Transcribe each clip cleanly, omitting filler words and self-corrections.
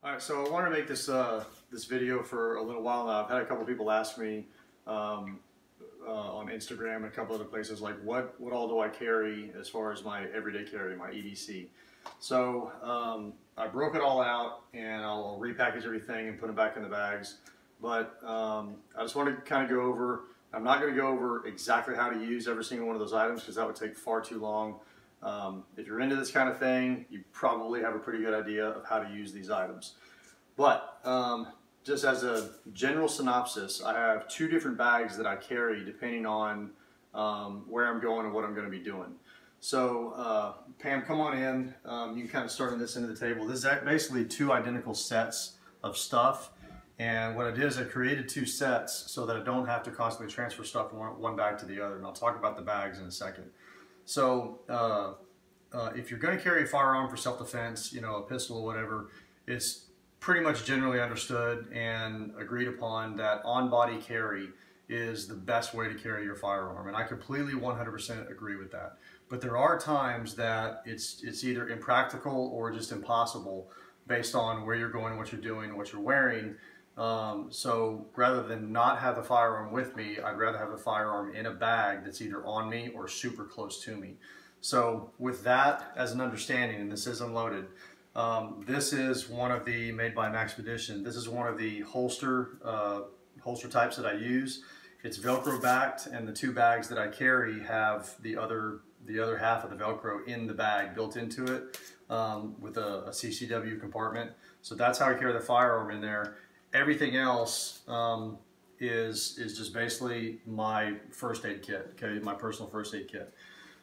All right, so I wanted to make this this video for a little while now. I've had a couple people ask me on Instagram and a couple other places, like what all do I carry as far as my everyday carry, my EDC. So I broke it all out and I'll repackage everything and put it back in the bags. But I just want to kind of go over, I'm not going to go over exactly how to use every single one of those items because that would take far too long. If you're into this kind of thing, you probably have a pretty good idea of how to use these items. But just as a general synopsis, I have two different bags that I carry depending on where I'm going and what I'm going to be doing. So Pam, come on in. You can kind of start this into the table. This is basically two identical sets of stuff. And what I did is I created two sets so that I don't have to constantly transfer stuff from one bag to the other. And I'll talk about the bags in a second. So if you're going to carry a firearm for self-defense, you know, a pistol or whatever, it's pretty much generally understood and agreed upon that on-body carry is the best way to carry your firearm. And I completely 100% agree with that. But there are times that it's either impractical or just impossible based on where you're going, what you're doing, what you're wearing. So rather than not have the firearm with me, I'd rather have the firearm in a bag that's either on me or super close to me. So with that as an understanding, and this is unloaded, this is one of the, made by Maxpedition, this is one of the holster types that I use. It's Velcro backed, and the two bags that I carry have the other half of the Velcro in the bag built into it with a CCW compartment. So that's how I carry the firearm in there. Everything else is just basically my first aid kit, okay, my personal first aid kit.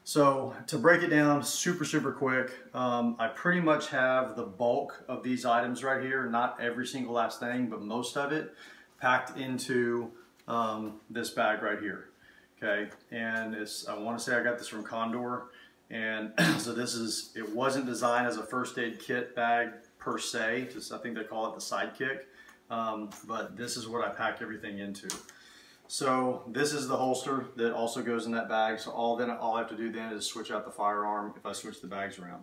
So to break it down super quick, I pretty much have the bulk of these items right here, not every single last thing, but most of it packed into this bag right here, okay? And I want to say I got this from Condor, and so it wasn't designed as a first aid kit bag per se, just I think they call it the sidekick. But this is what I pack everything into. So this is the holster that also goes in that bag. So all I have to do then is switch out the firearm if I switch the bags around.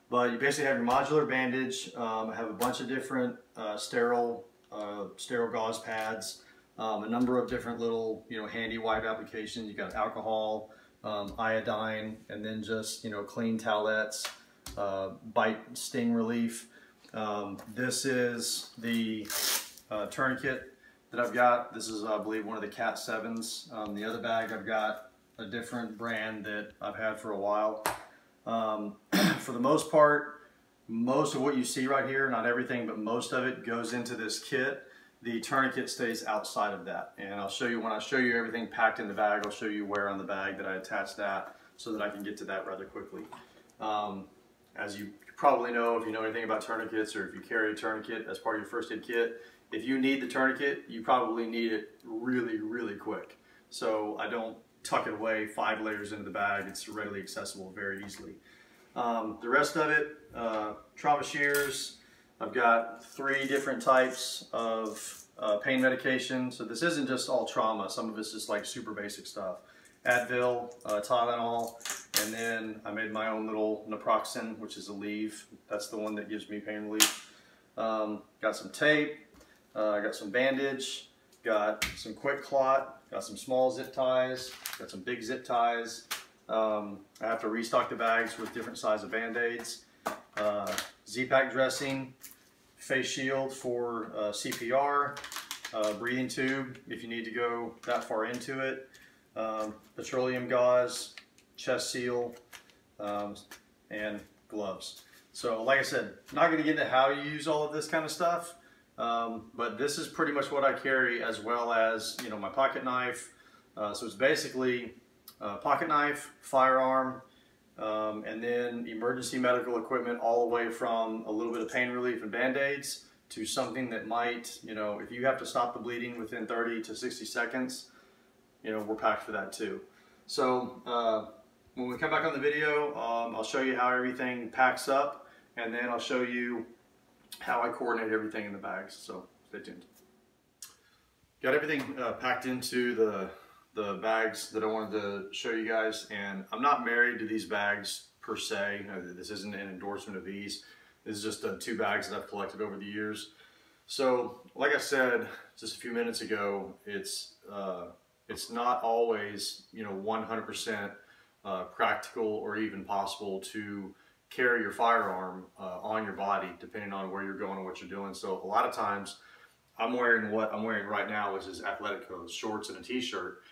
But you basically have your modular bandage. I have a bunch of different sterile gauze pads, a number of different little handy wipe applications. You got alcohol, iodine, and then just clean towelettes, bite sting relief. This is the tourniquet that I've got. This is, I believe, one of the Cat 7s. The other bag, I've got a different brand that I've had for a while. For the most part, most of what you see right here, not everything, but most of it goes into this kit. The tourniquet stays outside of that. And I'll show you, when I show you everything packed in the bag, I'll show you where on the bag that I attach that so that I can get to that rather quickly. As you probably know, if you know anything about tourniquets or if you carry a tourniquet as part of your first aid kit, if you need the tourniquet, you probably need it really quick. So I don't tuck it away 5 layers into the bag. It's readily accessible very easily. The rest of it, trauma shears. I've got 3 different types of pain medication. So this isn't just all trauma. Some of it's just like super basic stuff. Advil, Tylenol, and then I made my own little naproxen, which is a leave. That's the one that gives me pain relief. Got some tape, got some bandage, got some quick clot, got some small zip ties, got some big zip ties. I have to restock the bags with different size of band-aids. Z-Pack dressing, face shield for CPR, breathing tube if you need to go that far into it. Petroleum gauze, chest seal, and gloves. So like I said, not going to get into how you use all of this kind of stuff, but this is pretty much what I carry, as well as my pocket knife. So it's basically pocket knife, firearm, and then emergency medical equipment, all the way from a little bit of pain relief and band-aids to something that might, if you have to stop the bleeding within 30 to 60 seconds, we're packed for that too. So when we come back on the video, I'll show you how everything packs up, and then I'll show you how I coordinate everything in the bags. So stay tuned. Got everything packed into the bags that I wanted to show you guys, and I'm not married to these bags per se. This isn't an endorsement of these. is just 2 bags that I've collected over the years. So, like I said just a few minutes ago, it's not always 100% practical or even possible to carry your firearm on your body, depending on where you're going and what you're doing. So a lot of times, I'm wearing what I'm wearing right now, which is athletic clothes, shorts and a t-shirt.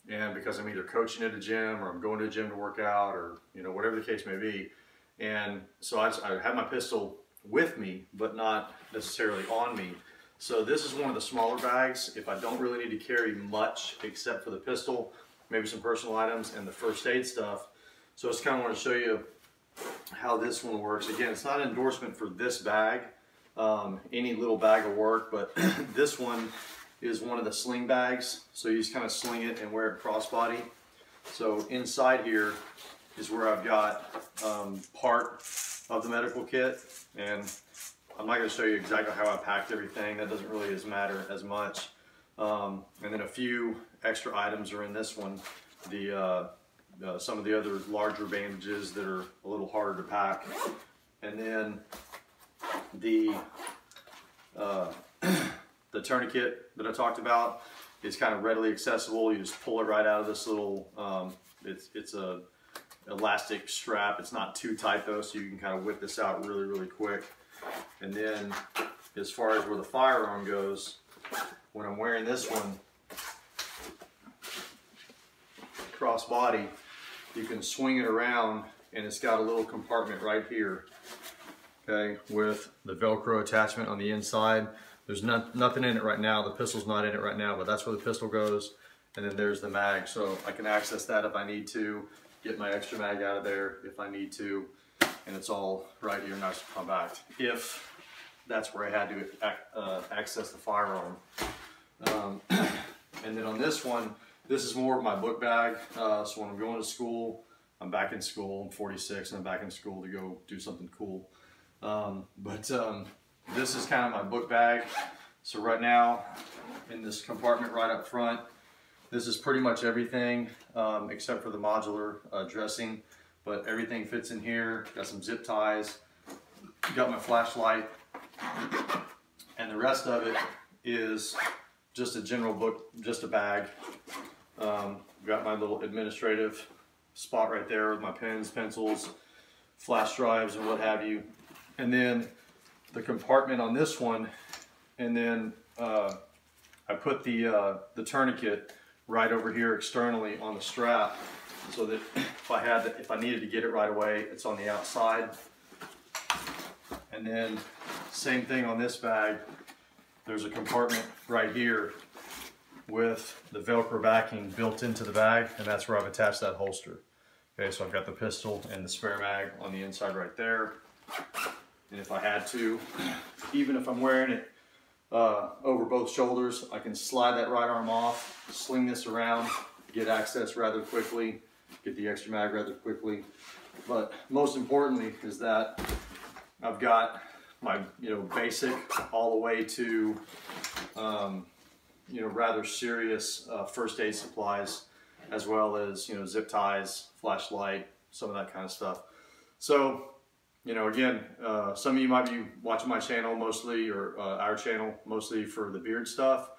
And because I'm either coaching at a gym or I'm going to a gym to work out, or whatever the case may be. And so I have my pistol with me, but not necessarily on me. So this is one of the smaller bags. If I don't really need to carry much except for the pistol, maybe some personal items and the first aid stuff. So I just kind of want to show you how this one works. Again, it's not an endorsement for this bag. Any little bag will work, but this one is one of the sling bags. So you just kind of sling it and wear it crossbody. So inside here is where I've got part of the medical kit, and I'm not going to show you exactly how I packed everything. That doesn't really matter as much. And then a few extra items are in this one. Some of the other larger bandages that are a little harder to pack, and then the tourniquet that I talked about is kind of readily accessible. You just pull it right out of this little, it's a elastic strap. It's not too tight though, so you can kind of whip this out really, really quick. And then as far as where the firearm goes, when I'm wearing this one cross body, you can swing it around, and it's got a little compartment right here, okay, with the Velcro attachment on the inside. There's nothing in it right now. The pistol's not in it right now, but that's where the pistol goes. And then there's the mag, so I can access that if I need to, get my extra mag out of there if I need to, and it's all right here, nice and compact, if that's where I had to access the firearm. And then on this one, this is more of my book bag. So when I'm going to school, I'm back in school, I'm 46 and I'm back in school to go do something cool. This is kind of my book bag. So right now, in this compartment right up front, this is pretty much everything except for the modular dressing, but everything fits in here. Got some zip ties, got my flashlight, and the rest of it is just a general book, just a bag. Got my little administrative spot right there with my pens, pencils, flash drives, and what have you. And then the compartment on this one, and then I put the tourniquet right over here externally on the strap, so that if I needed to get it right away, it's on the outside. And then same thing on this bag. There's a compartment right here with the Velcro backing built into the bag, and that's where I've attached that holster. Okay, so I've got the pistol and the spare mag on the inside right there. And if I had to, even if I'm wearing it over both shoulders, I can slide that right arm off, sling this around, get access rather quickly, get the extra mag rather quickly. But most importantly is that I've got my basic all the way to rather serious first aid supplies, as well as zip ties, flashlight, some of that kind of stuff. So again, some of you might be watching my channel mostly, or our channel mostly for the beard stuff.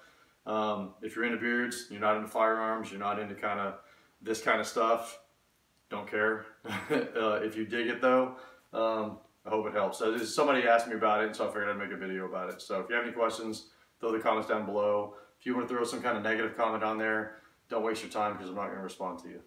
If you're into beards, you're not into firearms, you're not into this kind of stuff, don't care. If you dig it though, I hope it helps. So somebody asked me about it, and so I figured I'd make a video about it. So if you have any questions, throw the comments down below. If you want to throw some kind of negative comment on there, don't waste your time, because I'm not going to respond to you.